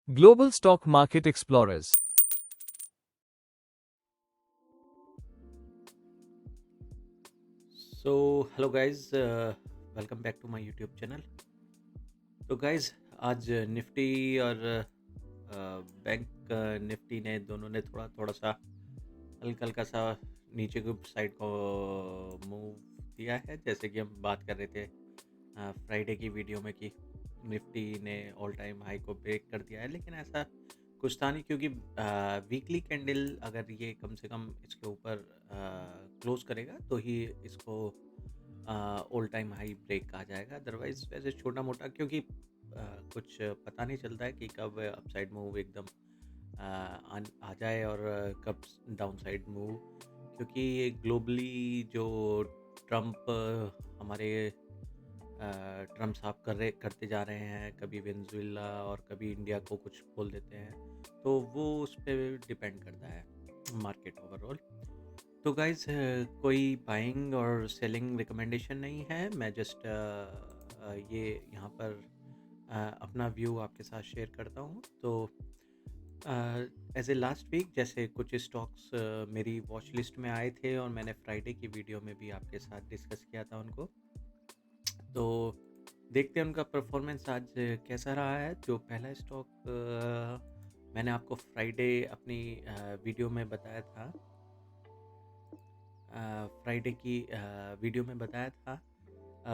Global Stock Market Explorers. So hello guys, welcome back to my YouTube channel. तो guys आज Nifty और bank Nifty ने दोनों ने थोड़ा थोड़ा सा हल्का हल्का सा नीचे की साइड को मूव किया है। जैसे कि हम बात कर रहे थे फ्राइडे की वीडियो में कि निफ्टी ने ऑल टाइम हाई को ब्रेक कर दिया है, लेकिन ऐसा कुछ था नहीं क्योंकि वीकली कैंडल अगर ये कम से कम इसके ऊपर क्लोज करेगा तो ही इसको ऑल टाइम हाई ब्रेक कहा जाएगा। अदरवाइज वैसे छोटा मोटा क्योंकि कुछ पता नहीं चलता है कि कब अपसाइड मूव एकदम आ जाए और कब डाउन साइड मूव, क्योंकि ग्लोबली जो ट्रम्प हमारे ट्रम्प साहब करते जा रहे हैं, कभी वेनेजुएला और कभी इंडिया को कुछ बोल देते हैं, तो वो उस पर डिपेंड करता है मार्केट ओवरऑल। तो गाइज कोई बाइंग और सेलिंग रिकमेंडेशन नहीं है, मैं जस्ट ये यहाँ पर अपना व्यू आपके साथ शेयर करता हूँ। तो एज ए लास्ट वीक जैसे कुछ स्टॉक्स मेरी वॉच लिस्ट में आए थे और मैंने फ्राइडे की वीडियो में भी आपके साथ डिस्कस किया था उनको। तो देखते हैं उनका परफॉर्मेंस आज कैसा रहा है। जो पहला स्टॉक मैंने आपको फ्राइडे अपनी वीडियो में बताया था, फ्राइडे की वीडियो में बताया था,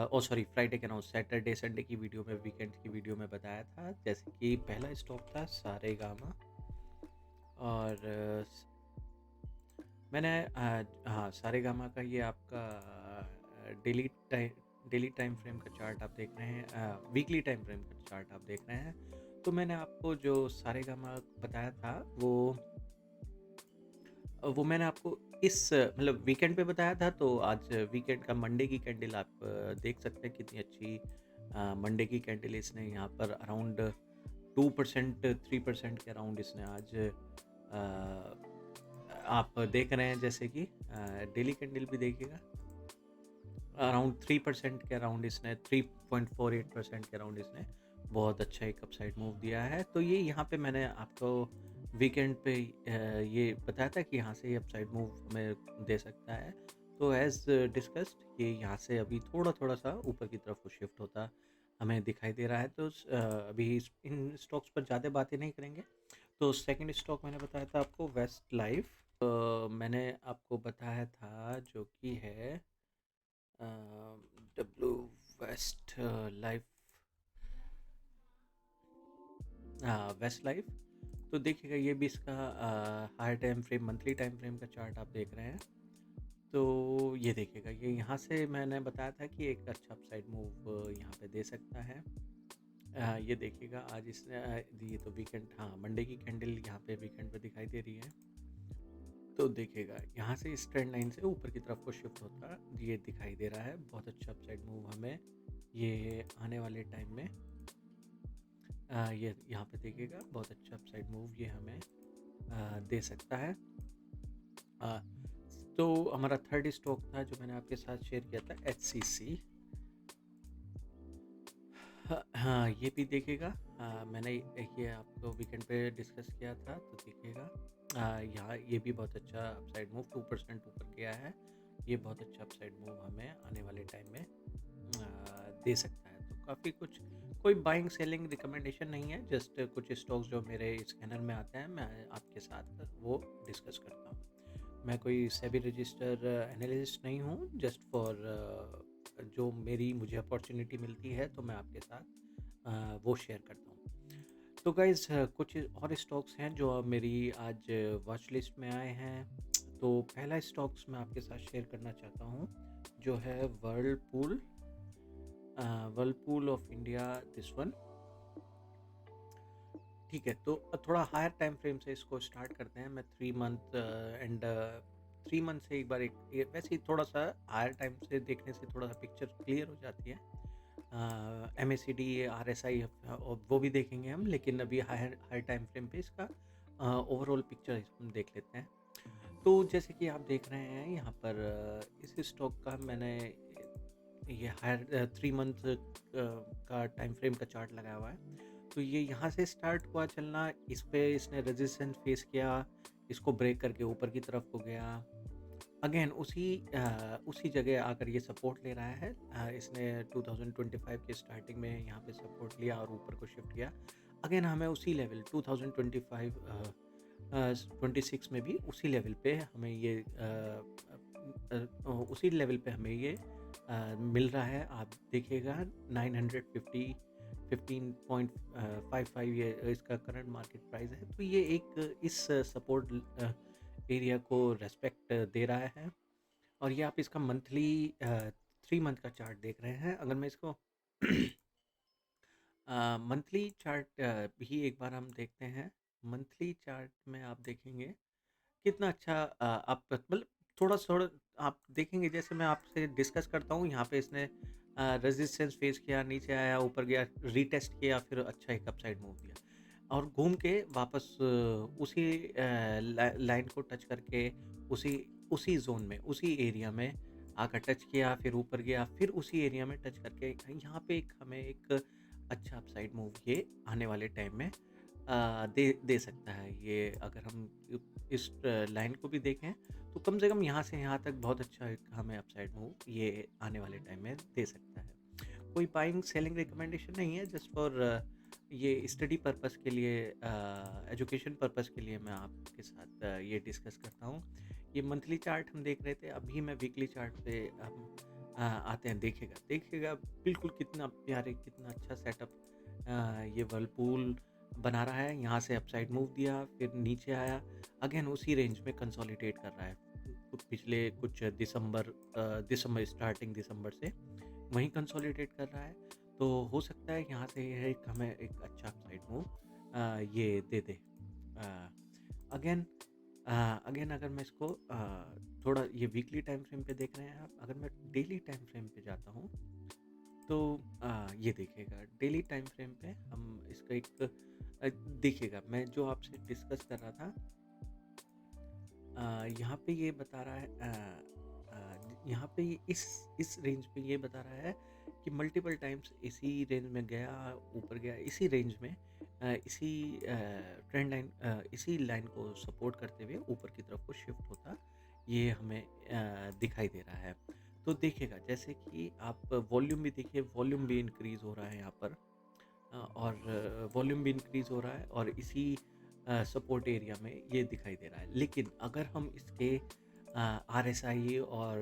ओ सॉरी फ्राइडे के ना, सैटरडे संडे की वीडियो में, वीकेंड की वीडियो में बताया था। जैसे कि पहला स्टॉक था सारेगामा और मैंने हाँ सारेगामा का ये आपका डेली डेली टाइम फ्रेम का चार्ट आप देख रहे हैं, वीकली टाइम फ्रेम का चार्ट आप देख रहे हैं। तो मैंने आपको जो सारेगामा बताया था वो मैंने आपको इस मतलब वीकेंड पे बताया था। तो आज वीकेंड का मंडे की कैंडल आप देख सकते हैं कितनी अच्छी मंडे की कैंडल इसने यहाँ पर अराउंड 2% 3% के अराउंड इसने आज आप देख रहे हैं। जैसे कि डेली कैंडल भी देखिएगा, अराउंड 3% के अराउंड इसने 3.48% के अराउंड इसने बहुत अच्छा एक अपसाइड मूव दिया है। तो ये यहाँ पे मैंने आपको वीकेंड पे ये बताया था कि यहाँ से ये अपसाइड मूव हमें दे सकता है। तो एज डिस्कस्ड ये यहाँ से अभी थोड़ा थोड़ा सा ऊपर की तरफ शिफ्ट होता हमें दिखाई दे रहा है। तो अभी इन स्टॉक्स पर ज़्यादा बातें नहीं करेंगे। तो सेकंड स्टॉक मैंने बताया था आपको वेस्ट लाइफ, मैंने आपको बताया था जो कि है W west life, west life. तो देखिएगा ये भी इसका higher time frame, monthly time frame का चार्ट आप देख रहे हैं। तो ये देखिएगा ये यहाँ से मैंने बताया था कि एक अच्छा अपसाइड मूव यहाँ पे दे सकता है। ये देखिएगा आज इसने ये तो वीकेंड, हाँ मंडे की कैंडल यहाँ पे वीकेंड पे दिखाई दे रही है। तो देखिएगा यहाँ से इस ट्रेंड लाइन से ऊपर की तरफ को शिफ्ट होता ये दिखाई दे रहा है। बहुत अच्छा अपसाइड मूव हमें ये आने वाले टाइम में ये यहाँ पे देखिएगा बहुत अच्छा अपसाइड मूव ये हमें दे सकता है। आ, तो हमारा थर्ड स्टॉक था जो मैंने आपके साथ शेयर किया था HCC। हाँ ये भी देखिएगा, मैंने ये आपको वीकेंड पे डिस्कस किया था। तो देखिएगा यहाँ ये भी बहुत अच्छा अपसाइड मूव 2% ऊपर गया है। ये बहुत अच्छा अपसाइड मूव हमें आने वाले टाइम में दे सकता है। तो काफ़ी कुछ, कोई बाइंग सेलिंग रिकमेंडेशन नहीं है, जस्ट कुछ स्टॉक्स जो मेरे स्कैनर में आते हैं मैं आपके साथ वो डिस्कस करता हूँ। मैं कोई सेबी रजिस्टर एनालिस्ट नहीं हूँ, जस्ट फॉर जो मुझे अपॉर्चुनिटी मिलती है तो मैं आपके साथ वो शेयर करता हूँ। तो गाइज कुछ और स्टॉक्स हैं जो मेरी आज वॉच लिस्ट में आए हैं। तो पहला स्टॉक्स मैं आपके साथ शेयर करना चाहता हूँ जो है Whirlpool, Whirlpool of India, this one. ठीक है, तो थोड़ा हायर टाइम फ्रेम से इसको स्टार्ट करते हैं। मैं 3 मंथ एंड 3 मंथ से एक बार वैसे ही थोड़ा सा हायर टाइम से देखने से थोड़ा सा पिक्चर क्लियर हो जाती है। MACD RSI वो भी देखेंगे हम, लेकिन अभी हायर हायर टाइम फ्रेम पे इसका ओवरऑल पिक्चर हम देख लेते हैं। तो जैसे कि आप देख रहे हैं यहाँ पर इस स्टॉक का मैंने ये हायर 3 मंथ का टाइम फ्रेम का चार्ट लगाया हुआ है। तो ये यहाँ से स्टार्ट हुआ चलना, इस पे इसने रेजिस्टेंस फेस किया, इसको ब्रेक करके ऊपर की तरफ को गया। अगेन उसी जगह आकर ये सपोर्ट ले रहा है। इसने 2025 के स्टार्टिंग में यहाँ पे सपोर्ट लिया और ऊपर को शिफ्ट किया। अगेन हमें उसी लेवल 2025 26 में भी उसी लेवल पे हमें ये उसी लेवल पे हमें ये मिल रहा है। आप देखिएगा 950 15.55 ये इसका करंट मार्केट प्राइस है। तो ये एक इस सपोर्ट एरिया को रेस्पेक्ट दे रहा है। और ये आप इसका मंथली 3 मंथ का चार्ट देख रहे हैं। अगर मैं इसको मंथली चार्ट भी एक बार हम देखते हैं। मंथली चार्ट में आप देखेंगे कितना अच्छा आप मतलब थोड़ा थोड़ा आप देखेंगे, जैसे मैं आपसे डिस्कस करता हूँ, यहाँ पे इसने रेजिस्टेंस फेस किया, नीचे आया, ऊपर गया, रीटेस्ट किया, फिर अच्छा एक अपसाइड मूव दिया और घूम के वापस उसी लाइन को टच करके उसी उसी जोन में, उसी एरिया में आकर टच किया, फिर ऊपर गया, फिर उसी एरिया में टच करके यहाँ पे एक हमें एक अच्छा अपसाइड मूव ये आने वाले टाइम में दे सकता है। ये अगर हम इस लाइन को भी देखें तो कम से कम यहाँ से यहाँ तक बहुत अच्छा एक हमें अपसाइड मूव ये आने वाले टाइम में दे सकता है। कोई बाइंग सेलिंग रिकमेंडेशन नहीं है, जस्ट फॉर ये स्टडी पर्पस के लिए, एजुकेशन पर्पस के लिए मैं आपके साथ ये डिस्कस करता हूँ। ये मंथली चार्ट हम देख रहे थे, अभी मैं वीकली चार्ट पे हम आते हैं। देखिएगा बिल्कुल कितना प्यारे, कितना अच्छा सेटअप ये वर्लपूल बना रहा है। यहाँ से अपसाइड मूव दिया, फिर नीचे आया, अगेन उसी रेंज में कंसोलिडेट कर रहा है। पिछले कुछ दिसंबर स्टार्टिंग दिसंबर से वहीं कंसोलिडेट कर रहा है। तो हो सकता है यहाँ से ये एक हमें एक अच्छा अपसाइड मूव ये दे दे। अगेन अगेन अगर मैं इसको थोड़ा ये वीकली टाइम फ्रेम पे देख रहे हैं आप, अगर मैं डेली टाइम फ्रेम पे जाता हूँ तो ये देखिएगा डेली टाइम फ्रेम पे हम इसका एक देखिएगा, मैं जो आपसे डिस्कस कर रहा था यहाँ पे ये बता रहा है यहाँ पे इस रेंज पे ये बता रहा है कि मल्टीपल टाइम्स इसी रेंज में गया, ऊपर गया, इसी रेंज में इसी ट्रेंड लाइन इसी लाइन को सपोर्ट करते हुए ऊपर की तरफ को शिफ्ट होता ये हमें दिखाई दे रहा है। तो देखिएगा जैसे कि आप वॉल्यूम भी देखिए, वॉल्यूम भी इंक्रीज हो रहा है यहाँ पर और वॉल्यूम भी इंक्रीज हो रहा है और इसी सपोर्ट एरिया में ये दिखाई दे रहा है। लेकिन अगर हम इसके RSI और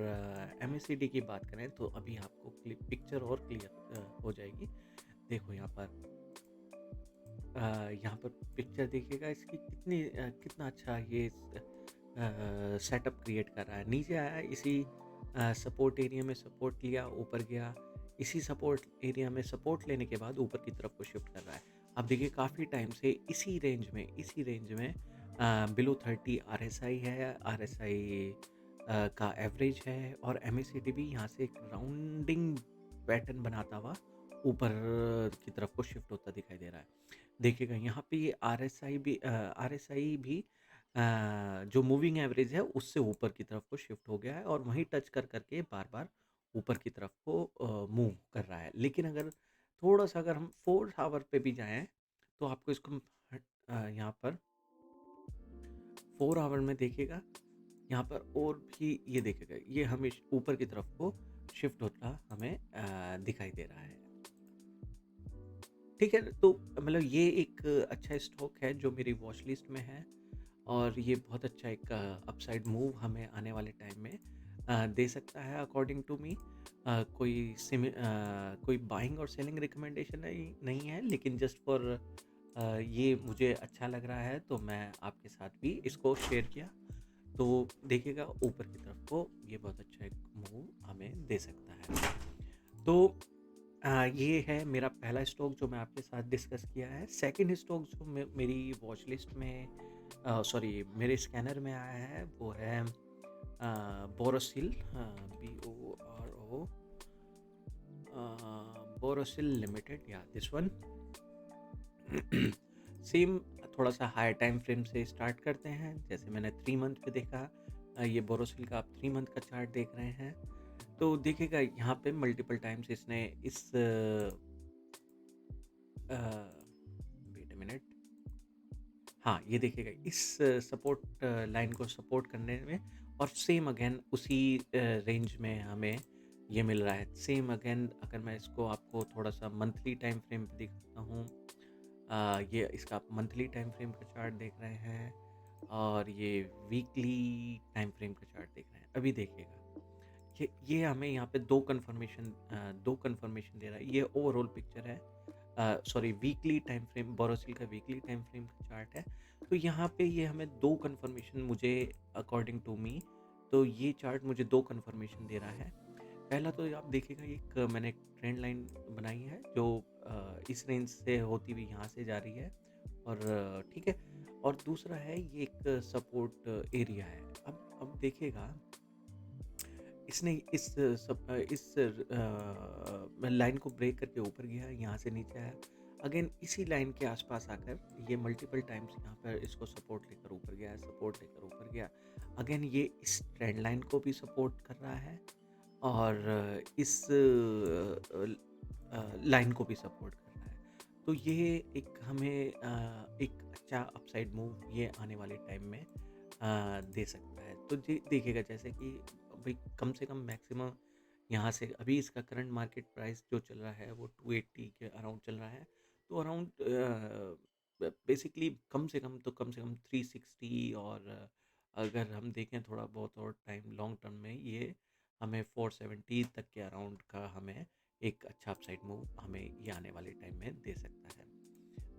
MACD की बात करें तो अभी आपको पिक्चर और क्लियर हो जाएगी। देखो यहाँ पर पिक्चर देखिएगा इसकी कितना अच्छा ये सेटअप क्रिएट कर रहा है। नीचे आया, इसी सपोर्ट एरिया में सपोर्ट लिया, ऊपर गया, इसी सपोर्ट एरिया में सपोर्ट लेने के बाद ऊपर की तरफ को शिफ्ट कर रहा है। अब देखिए काफ़ी टाइम से इसी रेंज में बिलो 30 RSI है, RSI का एवरेज है और MACD भी यहाँ से एक राउंडिंग पैटर्न बनाता हुआ ऊपर की तरफ को शिफ्ट होता दिखाई दे रहा है। देखिएगा यहाँ पे ये RSI भी जो मूविंग एवरेज है उससे ऊपर की तरफ को शिफ्ट हो गया है और वहीं टच करके बार बार ऊपर की तरफ को मूव कर रहा है। लेकिन अगर हम 4 आवर पे भी जाएं तो आपको इसको यहाँ पर 4 आवर में देखिएगा, यहाँ पर और भी ये देखिएगा, ये हमें ऊपर की तरफ को शिफ्ट होता हमें दिखाई दे रहा है। ठीक है, तो मतलब ये एक अच्छा स्टॉक है जो मेरी वॉच लिस्ट में है और ये बहुत अच्छा एक अपसाइड मूव हमें आने वाले टाइम में दे सकता है अकॉर्डिंग टू मी। कोई बाइंग और सेलिंग रिकमेंडेशन नहीं है, लेकिन जस्ट फॉर ये मुझे अच्छा लग रहा है तो मैं आपके साथ भी इसको शेयर किया। तो देखिएगा ऊपर की तरफ को ये बहुत अच्छा एक मूव हमें दे सकता है। तो ये है मेरा पहला स्टॉक जो मैं आपके साथ डिस्कस किया है। सेकंड स्टॉक जो मेरी वॉच लिस्ट में मेरे स्कैनर में आया है वो है बोरोसिल, BORO, बोरोसिल लिमिटेड, या दिस वन। सेम थोड़ा सा हाई टाइम फ्रेम से स्टार्ट करते हैं। जैसे मैंने 3 मंथ पे देखा, ये बोरोसिल का आप 3 मंथ का चार्ट देख रहे हैं। तो देखिएगा यहाँ पे मल्टीपल टाइम्स इसने हाँ, ये देखिएगा इस सपोर्ट लाइन को सपोर्ट करने में और सेम अगेन उसी रेंज में हमें ये मिल रहा है। सेम अगेन अगर मैं इसको आपको थोड़ा-सा मंथली टाइम फ्रेम पे दिखाता हूँ, ये इसका आप मंथली टाइम फ्रेम का चार्ट देख रहे हैं और ये वीकली टाइम फ्रेम का चार्ट देख रहे हैं। अभी देखिएगा, ये हमें यहाँ पे 2 कन्फर्मेशन दे रहा है। ये ओवरऑल पिक्चर है, sorry weekly time frame, Borosil का वीकली टाइम फ्रेम का चार्ट है। तो यहाँ पे ये हमें 2 कन्फर्मेशन मुझे अकॉर्डिंग टू मी, तो ये चार्ट मुझे 2 कन्फर्मेशन दे रहा है। पहला तो आप देखिएगा, एक मैंने एक ट्रेंड लाइन बनाई है जो इस रेंज से होती हुई यहाँ से जा रही है और ठीक है। और दूसरा है ये एक सपोर्ट एरिया है। अब देखिएगा, इसने इस लाइन को ब्रेक करके ऊपर गया, यहाँ से नीचे आया। अगेन इसी लाइन के आसपास आकर ये मल्टीपल टाइम्स यहाँ पर इसको सपोर्ट लेकर ऊपर गया, सपोर्ट लेकर ऊपर गया। अगेन ये इस ट्रेंड लाइन को भी सपोर्ट कर रहा है और इस लाइन को भी सपोर्ट कर रहा है। तो ये एक हमें एक अच्छा अपसाइड मूव ये आने वाले टाइम में दे सकता है। तो जी देखिएगा, जैसे कि भाई कम से कम मैक्सिमम यहाँ से अभी इसका करंट मार्केट प्राइस जो चल रहा है वो 280 के अराउंड चल रहा है। तो अराउंड बेसिकली कम से कम 360, और अगर हम देखें थोड़ा बहुत और टाइम लॉन्ग टर्म में, ये हमें 470 तक के अराउंड का हमें एक अच्छा अपसाइड मूव हमें ये आने वाले टाइम में दे सकता है।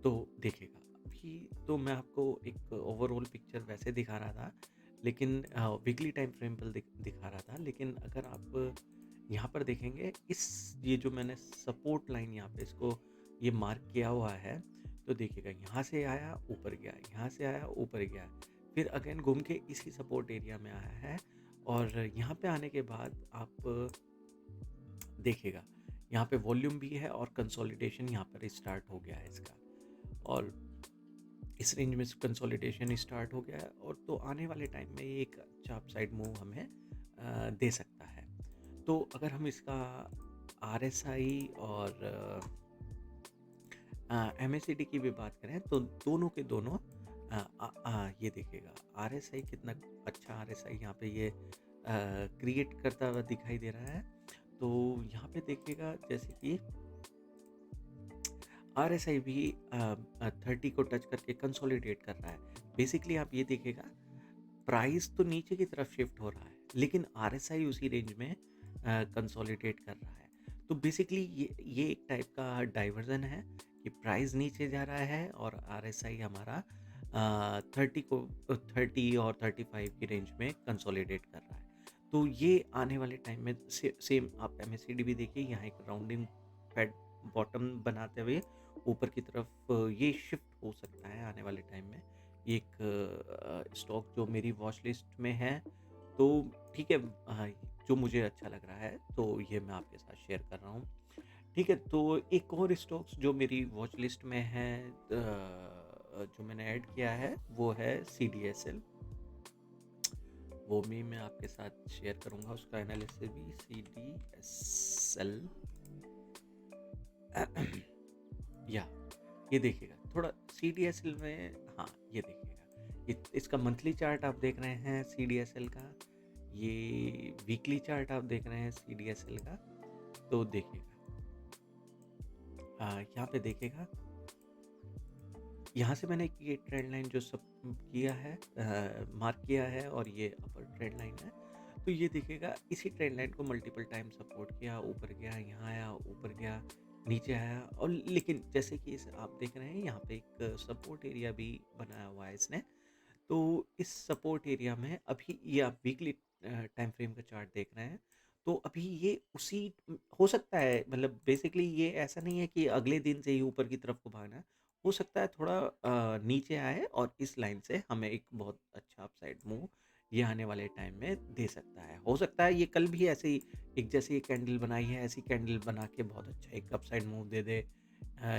तो देखिएगा, अभी तो मैं आपको एक ओवरऑल पिक्चर वैसे दिखा रहा था, लेकिन वीकली टाइम फ्रेम पर दिखा रहा था, लेकिन अगर आप यहाँ पर देखेंगे, इस ये जो मैंने सपोर्ट लाइन यहाँ पे इसको ये मार्क किया हुआ है, तो देखिएगा यहाँ से आया ऊपर गया, यहाँ से आया ऊपर गया, फिर अगेन घूम के इसी सपोर्ट एरिया में आया है। और यहाँ पे आने के बाद आप देखिएगा, यहाँ पे वॉल्यूम भी है और कंसोलिडेशन यहाँ पर स्टार्ट हो गया है इसका, और इस रेंज में कंसोलिडेशन स्टार्ट हो गया है। और तो आने वाले टाइम में ये एक अच्छा अपसाइड मूव हमें दे सकता है। तो अगर हम इसका RSI और MACD की भी बात करें, तो दोनों के दोनों ये देखिएगा RSI कितना अच्छा RSI यहाँ पे ये क्रिएट करता हुआ दिखाई दे रहा है। तो यहाँ पे देखिएगा, जैसे कि RSI भी 30 को टच करके कंसोलिडेट कर रहा है। बेसिकली आप ये देखिएगा, प्राइस तो नीचे की तरफ शिफ्ट हो रहा है, लेकिन RSI उसी रेंज में कंसोलिडेट कर रहा है। तो बेसिकली ये एक टाइप का डाइवर्जन है कि प्राइस नीचे जा रहा है और RSI हमारा 30 और 35 की रेंज में कंसोलिडेट कर रहा है। तो ये आने वाले टाइम में सेम आप MACD भी देखिए, यहाँ एक राउंडिंग पैड बॉटम बनाते हुए ऊपर की तरफ ये शिफ्ट हो सकता है आने वाले टाइम में। एक स्टॉक जो मेरी वॉच लिस्ट में है, तो ठीक है, जो मुझे अच्छा लग रहा है तो ये मैं आपके साथ शेयर कर रहा हूँ। ठीक है, तो एक और स्टॉक्स जो मेरी वॉच लिस्ट में है, जो मैंने ऐड किया है, वो है CDSL। वो भी मैं आपके साथ शेयर करूँगा, उसका एनालिसिस भी। CDSL या ये देखिएगा थोड़ा CDSL में, हाँ ये देखिएगा, इसका मंथली चार्ट आप देख रहे हैं CDSL का, ये वीकली चार्ट आप देख रहे हैं CDSL का। तो देखिएगा, यहाँ पे देखिएगा, यहाँ से मैंने ये ट्रेंड लाइन जो सब किया है, मार्क किया है, और ये अपर ट्रेंड लाइन है। तो ये देखिएगा, इसी ट्रेंड लाइन को मल्टीपल टाइम सपोर्ट किया, ऊपर गया, यहाँ आया, ऊपर गया, नीचे आया, और लेकिन जैसे कि इस आप देख रहे हैं, यहाँ पे एक सपोर्ट एरिया भी बनाया हुआ है इसने। तो इस सपोर्ट एरिया में अभी ये आप वीकली टाइम फ्रेम का चार्ट देख रहे हैं, तो अभी ये उसी हो सकता है, मतलब बेसिकली ये ऐसा नहीं है कि अगले दिन से ही ऊपर की तरफ को भागना है। हो सकता है थोड़ा नीचे आए और इस लाइन से हमें एक बहुत अच्छा अपसाइड मूव ये आने वाले टाइम में दे सकता है। हो सकता है ये कल भी ऐसे ही एक, जैसे ये कैंडल बनाई है, ऐसी कैंडल बना के बहुत अच्छा एक अपसाइड मूव दे दे,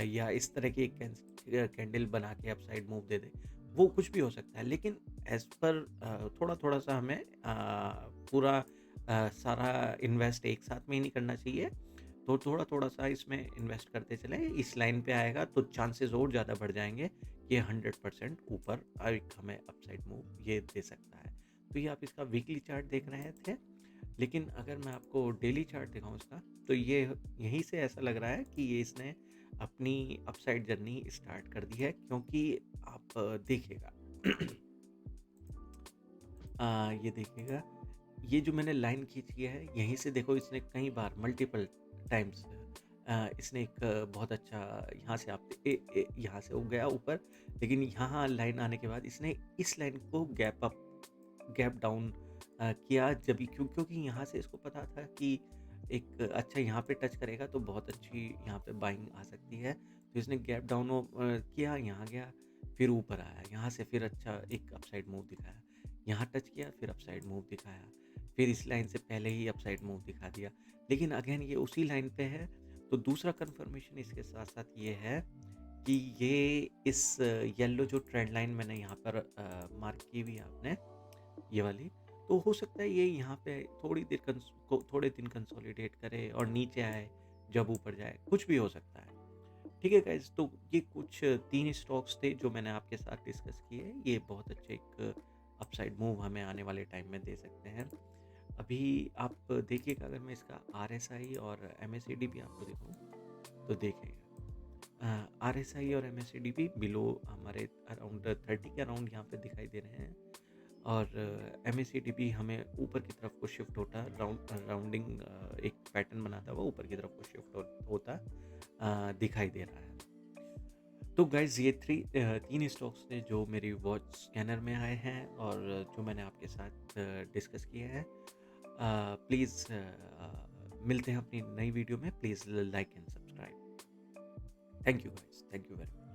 या इस तरह की एक कैंडल बना के अपसाइड मूव दे दे। वो कुछ भी हो सकता है, लेकिन एज़ पर थोड़ा-थोड़ा सा हमें पूरा सारा इन्वेस्ट एक साथ में ही नहीं करना चाहिए। तो थोड़ा-थोड़ा सा इसमें इन्वेस्ट करते चलें, इस लाइन पे आएगा तो चांसेस और ज़्यादा बढ़ जाएँगे ये 100% ऊपर एक हमें अपसाइड मूव ये दे सकता है। तो ये आप इसका वीकली चार्ट देख रहे थे, लेकिन अगर मैं आपको डेली चार्ट दिखाऊँ इसका, तो ये यहीं से ऐसा लग रहा है कि ये इसने अपनी अपसाइड जर्नी स्टार्ट कर दी है, क्योंकि आप देखिएगा ये देखिएगा, ये जो मैंने लाइन खींची है, यहीं से देखो इसने कई बार मल्टीपल टाइम्स इसने एक बहुत अच्छा यहाँ से आप यहाँ से वो गया ऊपर, लेकिन यहाँ लाइन आने के बाद इसने इस लाइन को गैप डाउन किया, जब क्योंकि यहाँ से इसको पता था कि एक अच्छा यहाँ पे टच करेगा तो बहुत अच्छी यहाँ पे बाइंग आ सकती है, तो इसने गैप डाउन किया, यहाँ गया, फिर ऊपर आया, यहाँ से फिर अच्छा एक अपसाइड मूव दिखाया, यहाँ टच किया, फिर अपसाइड मूव दिखाया, फिर इस लाइन से पहले ही अपसाइड मूव दिखा दिया, लेकिन अगेन ये उसी लाइन पे है। तो दूसरा कंफर्मेशन इसके साथ साथ ये है कि ये इस येलो जो ट्रेंड लाइन मैंने यहाँ पर मार्क की हुई है आपने, ये वाली, तो हो सकता है ये यहाँ पे थोड़े दिन कंसोलिडेट करे और नीचे आए, जब ऊपर जाए, कुछ भी हो सकता है। ठीक है गाइज, तो ये कुछ 3 स्टॉक्स थे जो मैंने आपके साथ डिस्कस किए। ये बहुत अच्छे एक अपसाइड मूव हमें आने वाले टाइम में दे सकते हैं। अभी आप देखिएगा, अगर मैं इसका RSI और MACD भी आपको दिखाऊं, तो देखिएगा RSI और MACD भी बिलो हमारे अराउंड 30 के अराउंड यहाँ पे दिखाई दे रहे हैं, और MACD भी हमें ऊपर की तरफ को शिफ्ट होता राउंडिंग एक पैटर्न बनाता हुआ ऊपर की तरफ को शिफ्ट होता दिखाई दे रहा है। तो गाइज ये 3 स्टॉक्स थे जो मेरी वॉच स्कैनर में आए हैं और जो मैंने आपके साथ डिस्कस किए हैं। प्लीज़ मिलते हैं अपनी नई वीडियो में। Please like and subscribe. Thank you guys, thank you very much.